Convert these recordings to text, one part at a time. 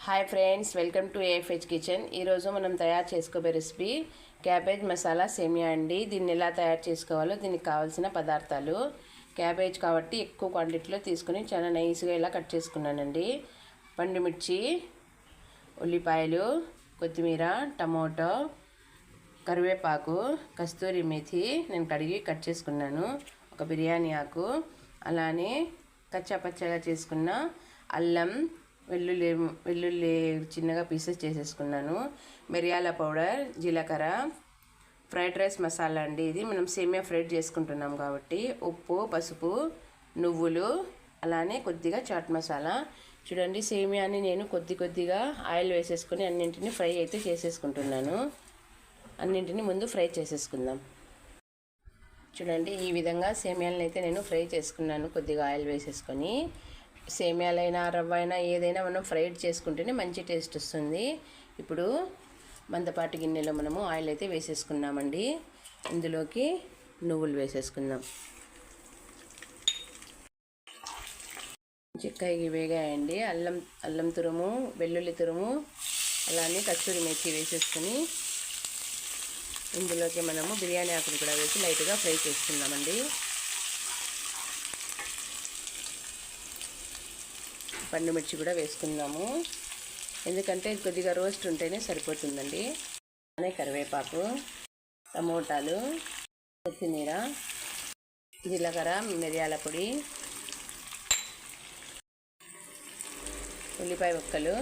Hi friends, welcome to AFH kitchen. ఈరోజు మనం తయారు చేసుకోబోయే రెసిపీ క్యాబేజ్ మసాలా సేమియా అండి. దీన్ని ఎలా తయారు చేసుకోవాలో దీనికి కావాల్సిన పదార్థాలు. క్యాబేజ్ కాబట్టి ఎక్కువ క్వాంటిటీలో తీసుకుని చాలా నైస్గా ఇలా కట్ చేసుకున్నానండి. పండుమిర్చి, ఉల్లిపాయలు, కొత్తిమీర, టమోటో, కరివేపాకు, కస్తూరి మేథి నేను కడిగి కట్ చేసుకున్నాను. ఒక బిర్యానీ ఆకు, అలానే కచ్చాపచ్చగా చేసుకున్న అల్లం, వెల్లుల్లి చిన్నగా పీసెస్ చేసేసుకున్నాను. మిరియాల పౌడర్, జీలకర్ర, ఫ్రైడ్ రైస్ మసాలా అండి. ఇది మనం సేమియా ఫ్రైడ్ చేసుకుంటున్నాం కాబట్టి ఉప్పు, పసుపు, నువ్వులు, అలానే కొద్దిగా చాట్ మసాలా. చూడండి, సేమియాని నేను కొద్దిగా ఆయిల్ వేసేసుకొని అన్నింటినీ ఫ్రై అయితే చేసేసుకుంటున్నాను. అన్నింటినీ ముందు ఫ్రై చేసేసుకుందాం. చూడండి, ఈ విధంగా సేమియాలను అయితే నేను ఫ్రై చేసుకున్నాను కొద్దిగా ఆయిల్ వేసేసుకొని. సేమియాలైనా రవ్వ అయినా ఏదైనా మనం ఫ్రైడ్ చేసుకుంటేనే మంచి టేస్ట్ వస్తుంది. ఇప్పుడు మందపాటి గిన్నెలో మనము ఆయిల్ అయితే వేసేసుకున్నామండి. ఇందులోకి నువ్వులు వేసేసుకుందాం. చిక్కగా వేగాయండి. అల్లం తురుము, వెల్లుల్లి తురుము, అలానే కస్తూరి మేథి వేసేసుకొని ఇందులోకి మనము బిర్యానీ ఆకులు కూడా వేసి లైట్గా ఫ్రై చేసుకుందామండి. పండుమిర్చి కూడా వేసుకుందాము, ఎందుకంటే కొద్దిగా రోస్ట్ ఉంటేనే సరిపోతుందండి. అలానే కరివేపాకు, టమోటాలు, కొత్తిమీర, జీలకర్ర, మిరియాల పొడి, ఉల్లిపాయ ముక్కలు,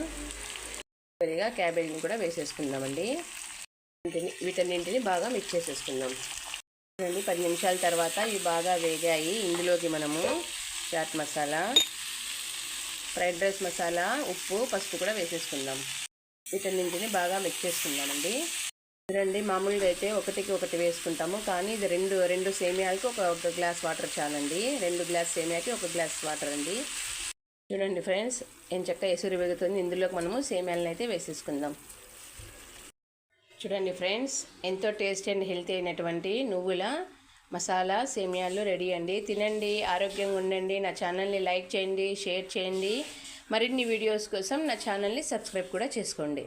కొద్దిగా క్యాబేజీని కూడా వేసేసుకుందామండి. వీటన్నింటిని బాగా మిక్స్ చేసేసుకుందాం. 10 నిమిషాల తర్వాత ఇవి బాగా వేగాయి. ఇందులోకి మనము చాట్ మసాలా, ఫ్రైడ్ రైస్ మసాలా, ఉప్పు, పసుపు కూడా వేసేసుకుందాం. వీటన్నింటిని బాగా మిక్స్ చేసుకుందామండి. చూడండి, మామూలుగా అయితే ఒకటి వేసుకుంటాము, కానీ ఇది రెండు సేమియాలకి ఒక గ్లాస్ వాటర్ చాలండి. 2 గ్లాస్ సేమియాకి 1 గ్లాస్ వాటర్ అండి. చూడండి ఫ్రెండ్స్, ఎంచక్క ఎసురు వేగుతుంది. ఇందులోకి మనము సేమియాలను అయితే వేసేసుకుందాం. చూడండి ఫ్రెండ్స్, ఎంతో టేస్టీ అండ్ హెల్తీ అయినటువంటి నువ్వుల మసాలా సేమియాలు రెడీ అండి. తినండి, ఆరోగ్యంగా ఉండండి. నా ఛానల్ని లైక్ చేయండి, షేర్ చేయండి. మరిన్ని వీడియోస్ కోసం నా ఛానల్ని సబ్స్క్రైబ్ కూడా చేసుకోండి.